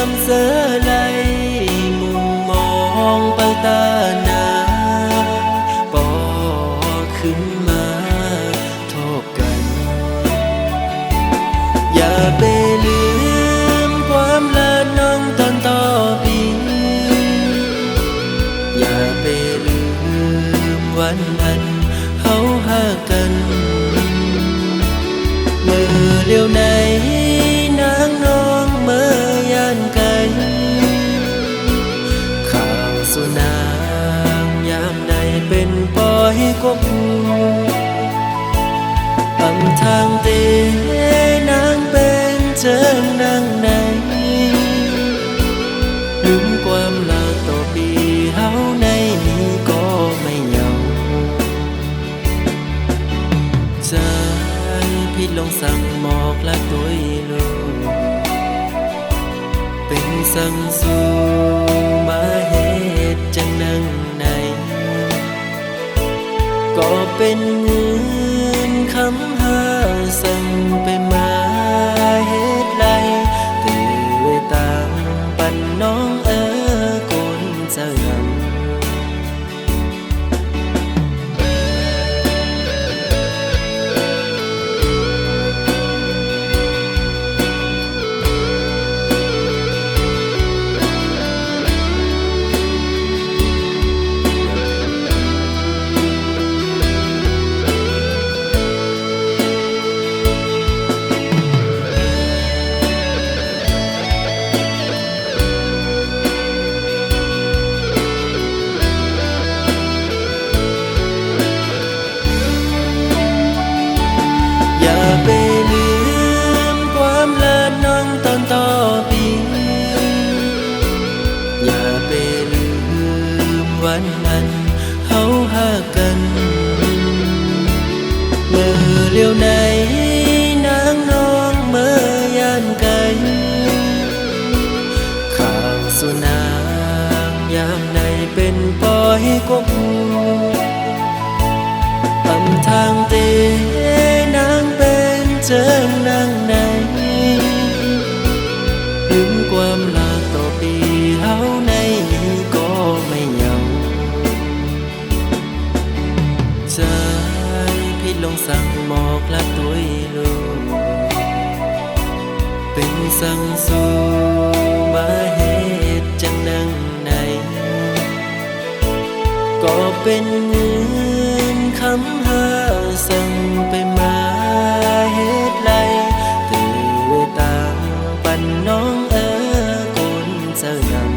มเสลายมุมมองไปตาหนาปอขึ้นมาโทบกันอย่าไปลืมความละน้องตอนต่อปีอย่าไปลืมวันนั้นเฮาหากันเมื่อเลี้ยวไหนนางน้องเมื่อยานไกลข่าวสุนางยามใดเป็นปอยกบอำทางเตนางเป็นเจิงนางไหนลืมความลาต่อปีเฮาในนี้ก็ไม่เหงาใจพี่ลงสั่งหมอกและตัวลูกเป็นสั่งสู่มาเหตุจังนั่งในก็เป็นเงินคำหาสั่งไปมาเหตุไรตื่นตามปันน้องกุนเจิงอย่าไปลืมความละน้องตอนต่อปีอย่าไปลืมวันนั้นเฮาหากันเมื่อเลี้ยวไหนนางน้องเมื่อยานไกลข่าวสุนางยามใดเป็นปอยกบอำทางเตนางเป็นเจิงนางไหนลืมความลาต่อปีเฮาในนี้ก็ไม่เหงาใจพี่ลงสั่งหมอกและตัวลูกเป็นสั่งสู่มาเหตุจังนั่งในก็เป็นเงินคำหาสั่งไปมาเหตุไรตื่นตามปันน้องกุนเจิง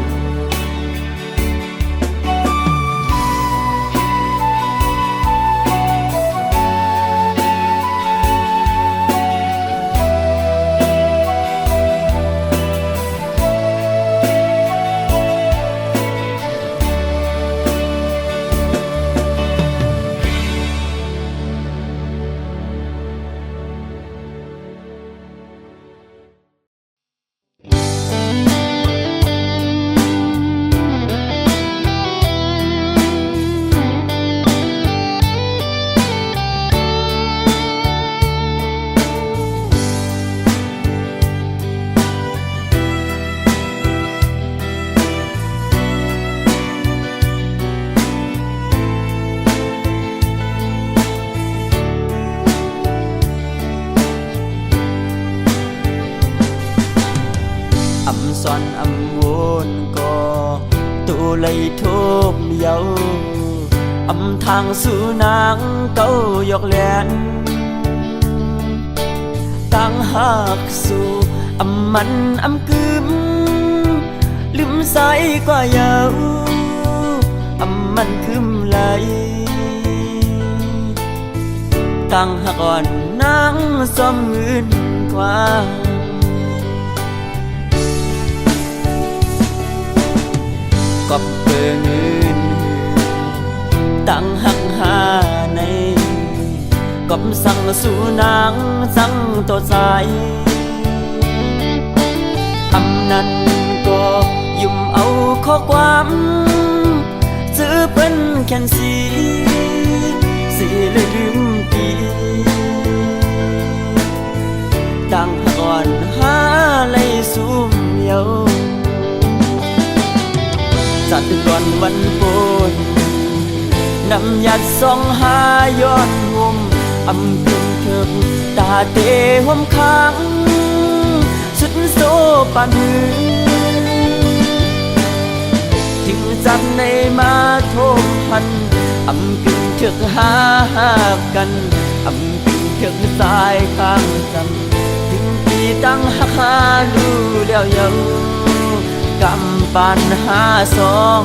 สอนอำวนก็ตูเลยทุบเยาอำทางสู่นางเก้ายกแหลนตั้งหักสู่อำมันอำกึมลืมใสกว่าเยาอำมันคืมไหลตั้งหักอ่อนนางสมเงินกว่าก็เปิดเงินตั้งหักหาในก็สั่งสู่นางสั่งตัวใจอำนั้นก็ยุ่มเอาข้อความซื้อเป็นแค่นสีเลยลืมปีตั้งก่อนหาเลยซุ่มเย ยวจัดก่อนวันโปนนำยัดส่องหาย้อนห่มอำพึงเถิบตาเตห่มค้างสุดโซปันจึงจับในมาโทมพันอำกึ่งเถิกหากันอำกึ่งเถิกสายข้างกันถึงปีตั้งหักหาดูแล้วเยากำปันหาสอง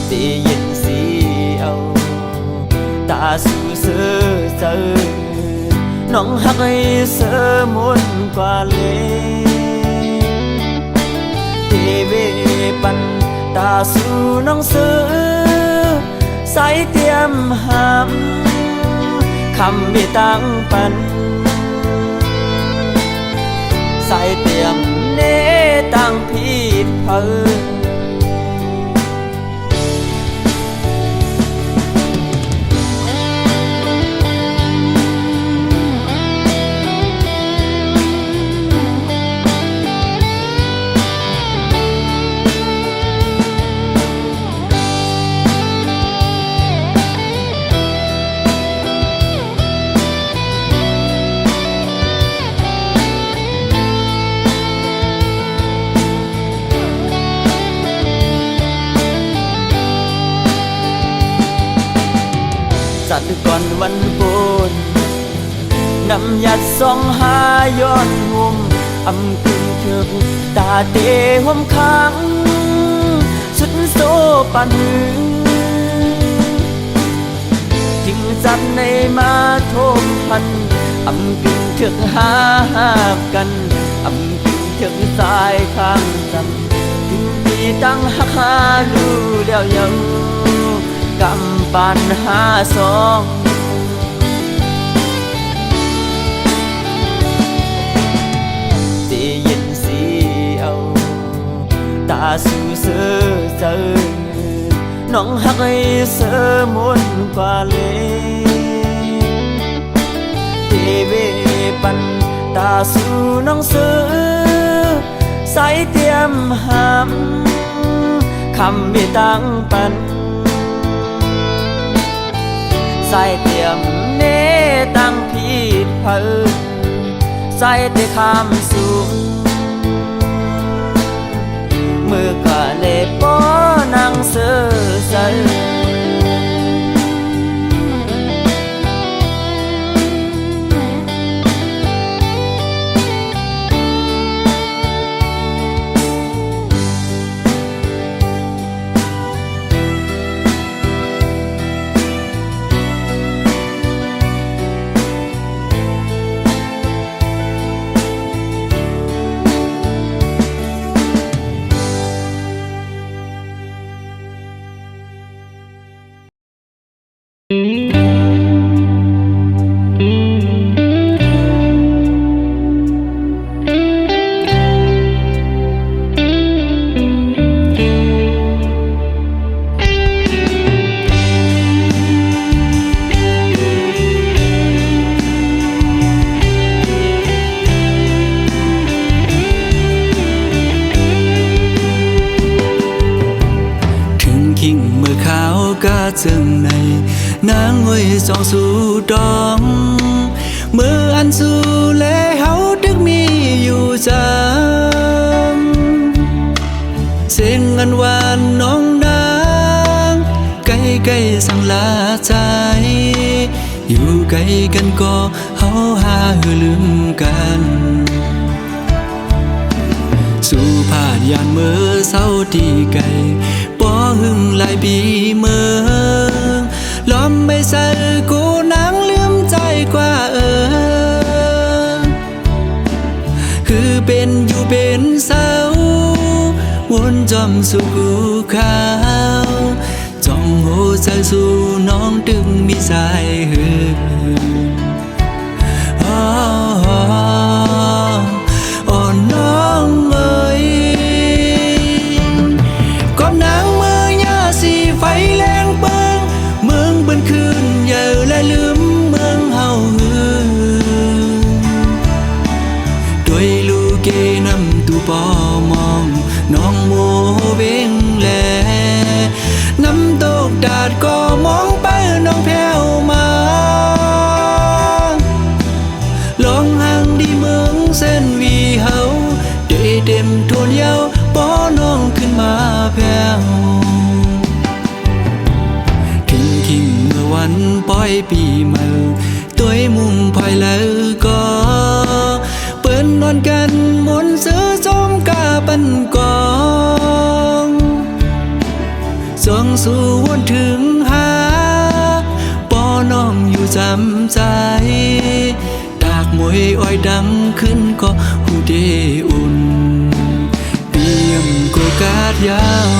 ตีเย็นสีเอาตาสู่เสือเสือน้องหักให้เสือมุนกว่าเลยตีเวปันตาสู่น้องเสือใส่เตรียมหามคำไม่ตั้งปันใส่เตรียมเนตั้งผิดเพิ่นจัดก่อนวันโปนนำยัดส่องหาย้อนห่มอำพึงเถิบตาเตห่มค้างสุดโซปันจึงจับในมาโทมพันอำกึ่งเถิกหากันอำกึ่งเถิกสายข้างกันถึงปีตั้งหักหาดูแล้วเยากำปันหาสองตีเย็นสีเอาตาสู่เสือเสือน้องหักให้เสือมุนกว่าเลยตีเวปันตาสู่น้องเสือใส่เตรียมหามคำไม่ตั้งปันใส่เตรียมเนตั้งผิดเพิ่นใส่แต่คำสูงมือกะเลปอนั่งเสือใสจึงในนางห้อยสองสู่ดองเมื่ออันสู่และเฮาดึกมีอยู่จังเสียงอันหวานน้องนางใกล้ๆสั่งลาใจอยู่ใกล้กันก็เฮาหาลืมกันสู่ผาดยานเมื่อเศร้าที่ไกลป้อหึงหลายปีเมื่อล้อมไม่ใส่กูนางลืมใจกว่าคือเป็นอยู่เป็นเศร้าวนจอมสู่กูขาวจ้องหัวใจสู่น้องดึงมีสายหือ่อนน้องเอ้ยก้มนางเมื่อยาสีไฟแรงเบิ่งเมืองบนคืนอย่าและลืมเมืองเฮาหือ ปอมองน้องโมเวงแลน้ำตกดาดก็มองไปน้องแพ้วมาลองห่างดีเมืองเส้นวีเฮาได้เต็มทวนเยาปอน้องขึ้นมาแพ้วคิงเมื่อวันปล่อยปีใหม่ตัวมุ่งภายแล้วก็เปิ้นนอนกันมนซื้อจมกาปันกองส่องสู่วนถึงหาปอน้องอยู่จำใจตากมวยอ้อยดังขึ้นก็หูเดอุ่นเปียมโกกาดยาว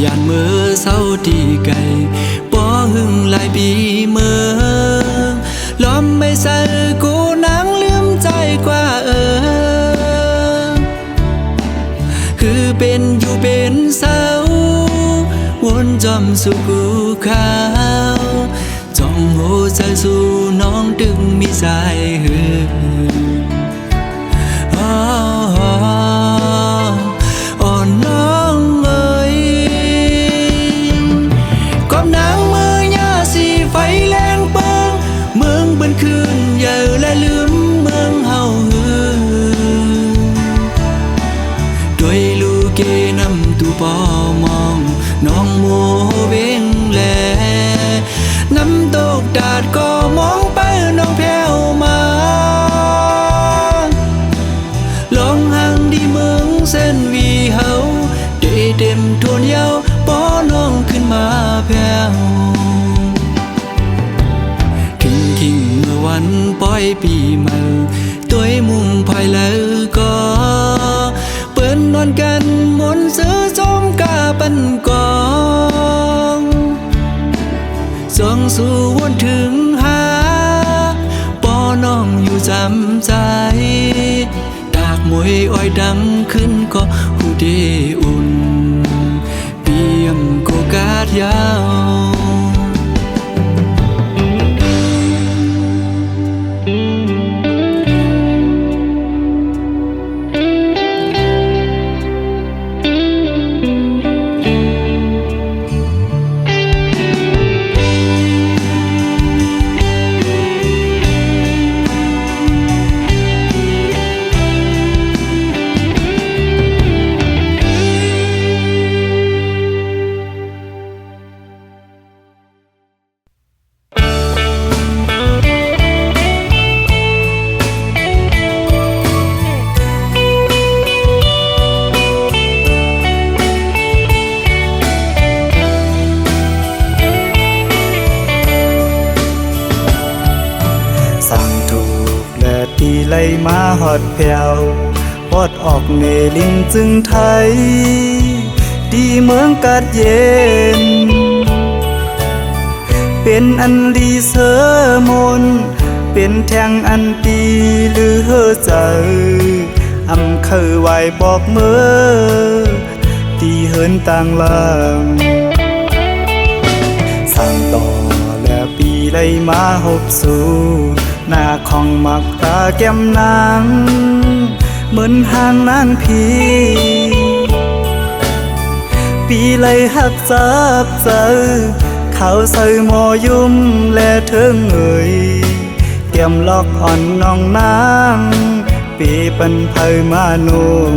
ยานมือเศร้าที่ไกลปอหึงหลายปีเมืองล้อมไม่ใส่กูนางลืมใจกว่าคือเป็นอยู่เป็นเศร้าวนจอมสู่กูขาวจ้องโหใจสู่น้องดึงมีใจหือน้องไฟแรงเปิงเมืองเบิ่นคืนเยอะและลืมเมืองเฮาหือด้วยลูกเกนำตูปอมองน้องโมเวงแลน้ำตกดาดก็มองไปน้องแพ้วมาลองห่างดีเมืองเส้นวีเฮาได้เต็มทวนเยาปอน้องขึ้นมาแพ้วคิงเมื่อวันปล่อยปีใหม่ตัวมุ่งภายแล้วก็เปิ้นนอนกันมนซื้อจมกาปันกองส่องสู่วนถึงหาปอน้องอยู่จำใจตากมวยอ้อยดังขึ้นก็หูเดอุ่นเปียมโกกาดยาวไล่มาหอดแผ่วปอดออกเนลิงจึงไทยดีเมืองกัดเย็นเป็นอันลีเสมนเป็นแทงอันตีหรือเฮอใจอำเคยไหวบอกเมื่อตีเหินต่างลางสั่งต่อและปีไล่มาหบสู่หน้าของมักตาแก้มนางเหมือนหางนางพีปีเลยหักจับเจอเขาใส่หมอยุ่มและเทิงเอ่ยแก้มล็อกอ่อนน้องนางปีปันเผยมานุ่ม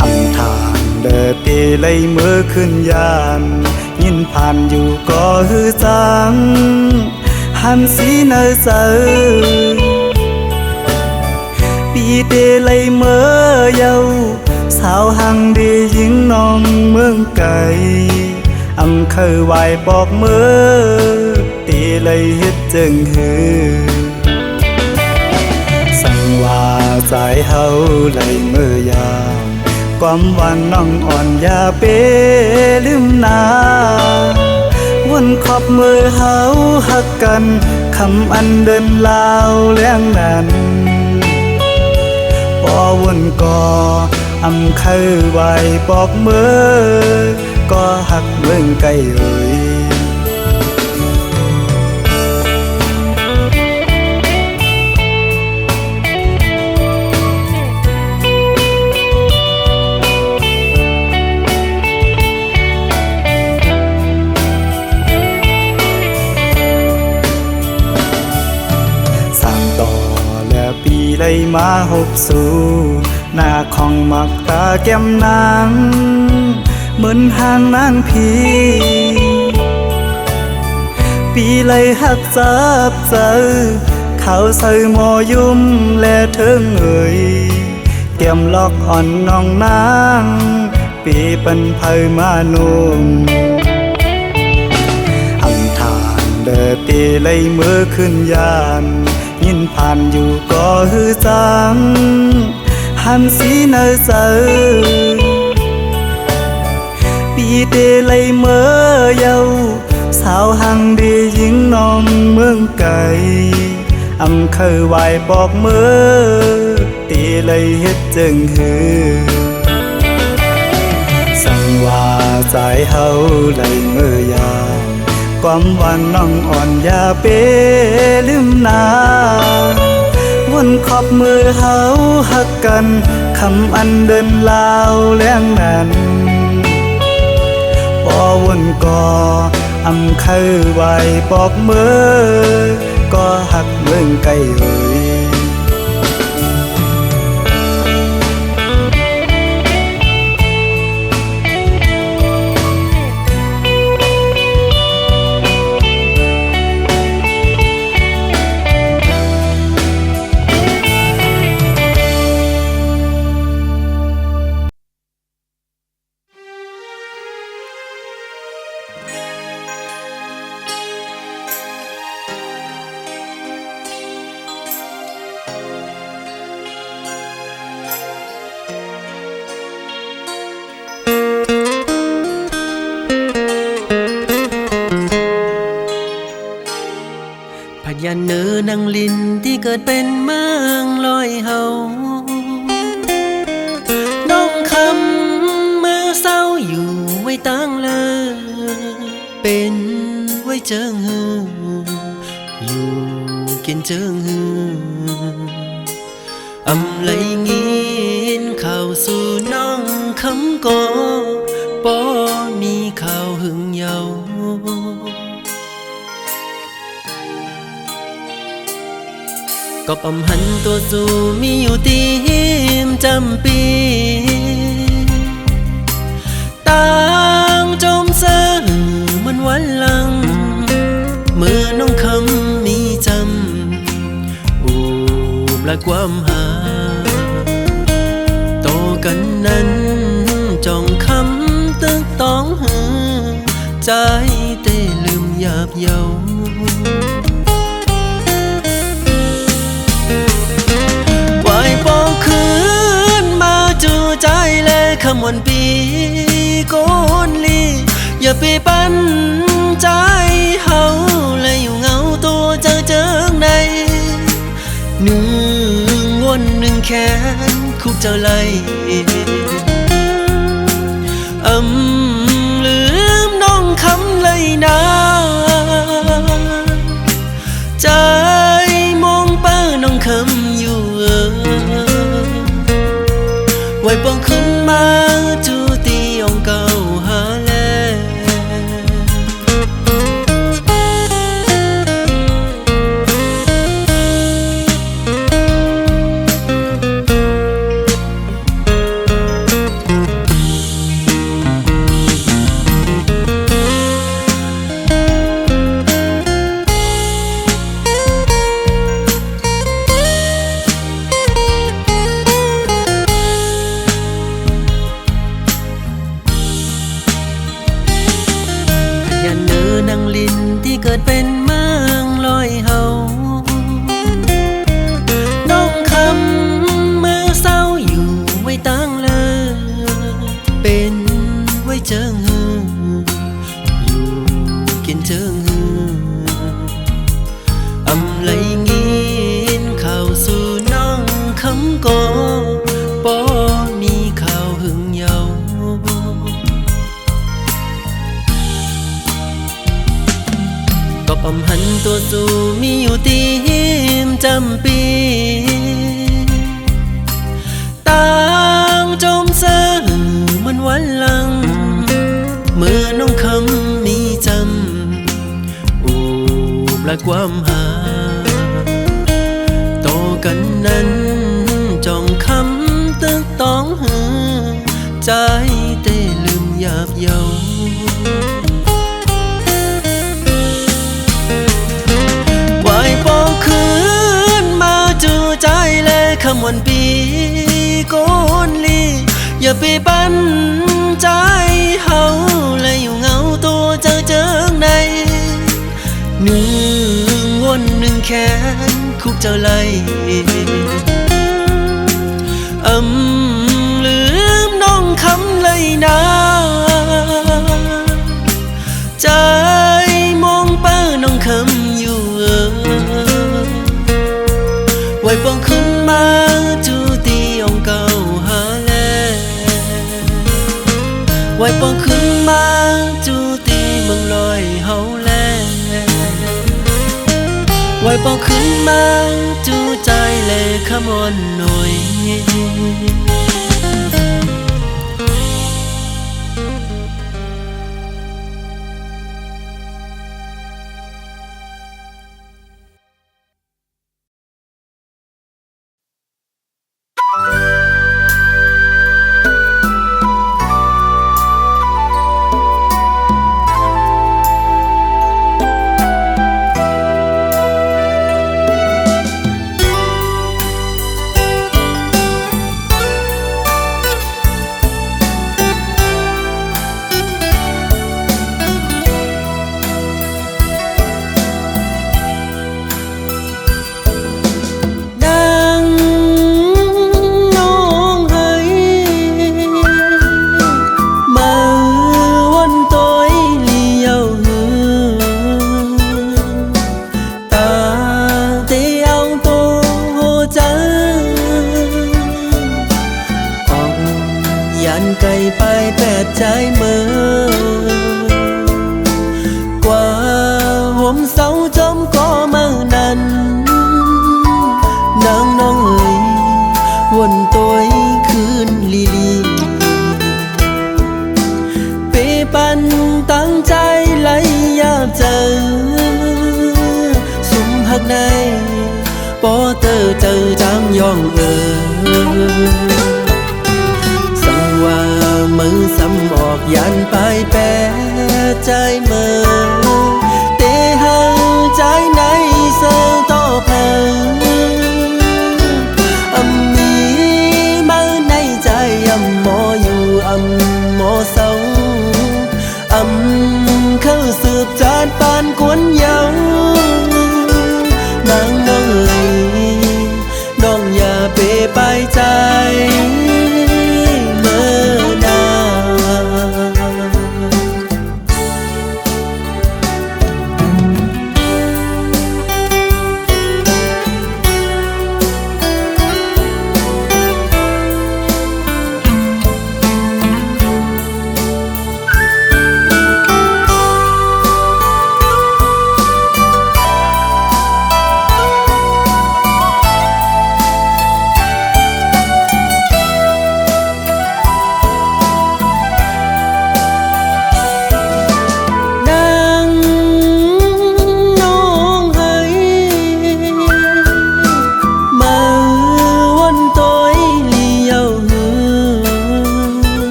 อำทางเดินปีเลยเมื่อขึ้นยานยินผ่านอยู่ก็ฮือจังหันสีเนอเจอปีเดเลยเมื่อเยาสาวหังดียิงน้องเมืองไก่อำเคยไหวบอกเมื่อตีเลยเฮ็ดจึงหือสั่งว่าใจ สายเฮาไหลเมื่อยามความหวานน้องอ่อนอย่าเปลืมนาวนขอบมือเฮาหักกันคำอันเดินลาวเลี้ยงนั้นปอวนก่ออำคือไว้ปอกมือก็หักเบิ่งไกลเอ่ยปีเลยมาหบสู่หน้าของมักตาแก้มนางเหมือนหางนางพีปีเลยหักจับเจอเขาใส่หมอยุ่มและเทิงเอ่ยแก้มลอกอ่อนน้องนางปีเป็นไผมานุ่มอำทานเด้อปีเลยมือขึ้นยานยินผ่านอยู่ก็ฮือจังหันสีเนอเซอปีเตเลยเมื่อเยาสาวหังดียิงน้องเมืองไก่อำเคยไหวบอกเมื่อตีเลยเฮ็ดจึงฮือสั่งว่าใจเฮาเลยเมื่อยามความหวานน้องอ่อนอย่าเปลืมนาวนขอบมือเฮาหักกันคำอันเดินลาวเลี้ยงนั้นปอวนก่ออำคือไว้ปอกมือก็หักเบิ่งไกลเอ่ยพญาเนื้อนางลินที่เกิดเป็นเมืองลอยเฮาน้องคำเมื่อเศร้าอยู่ไว้ตั้งเลยเป็นไว้เจิงฮืออยู่กินเจิงฮืออำไหลงินเข้าสู่น้องคำโกปอมีข่าวหึงเยาก็ปำหันตัวสู่มีอยู่ตีมจำปีต่างจมเสื่อมันวันหลังเมื่อน้องคำมีจำอูบและความหาโตกันนั้นจองคำตึกต้องหือใจเต้ลืมหยาบเยาคำวันปีโกนลีอย่าไปปั้นใจเฮาและอยู่เงาตัวเจิงในหนึ่งวนหนึ่งแขนคุกเจ้าไหลลืมน้องคำเลยนะใจมองเป้าน้องคำอยู่ไว้ปองขึ้นมาจูตีองเก่าหาแล ำปีต่างจมเสื่อมันวันหลังเมื่อน้องคำมีจำอูบและความหาโตกันนั้นจ้องคำตึกต้องหือใจเต้ลืมหยาบเยาไหวปองคืนมาจูใจและคำวันปีโกนลีอย่าไปบันใจเฮาและอยู่เงาตัวเจิงในหนึ่งวนหนึ่งแขนคุกเจ้าไล่ลืมน้องคำเลยนะใจมองเป้าน้องคำอยู่ไว้ปองขึ้นมาจูตีองเก่าหาแลไว้ปองขึ้นมาจูตีเมืองลอยเฮาแลไว้ปองขึ้นมาจูใจแลขมอนหน่อยไก่ไปแปดใจเมื่อกว่าห่มเสาจมก็เมื่อนั้นนางน้องเอ๋ยวนตัวคืนลีเปปันตั้งใจไหลยาบเจอสุมหักในปอเตอเจอจางย่องว่ามือซ้ำออกยันไปแปรใจเมื่อเตะหังใจในเสือต่อเพลิงมีมือในใจหมออยู่หมอเศร้าเข้าสืบจานปานกวนเยานางน้องเอ๋ยน้องอย่าเปไปใจ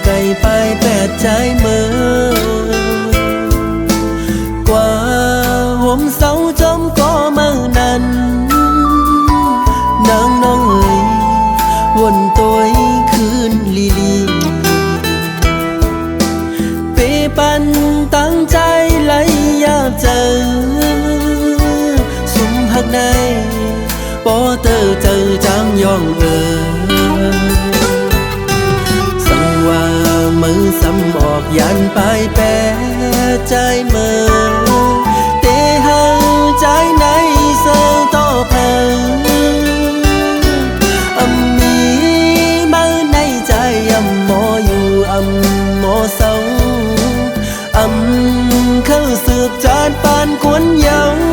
ไก่ไปแปดใจเมื่อกว่าห่มเสาจมก็เมื่อนั้นนางน้องเอ๋ยวนตัวคืนลีเปปันตั้งใจไหลยาบเจอสุมหักในปอเตอเจอจางย่องว่ามือซ้ำออกยันไปแปรใจเมื่อเตะหังใจในเสือต่อเพลิงมีมือในใจหมออยู่ ำเข้าสืบจานปานกวนเยาว์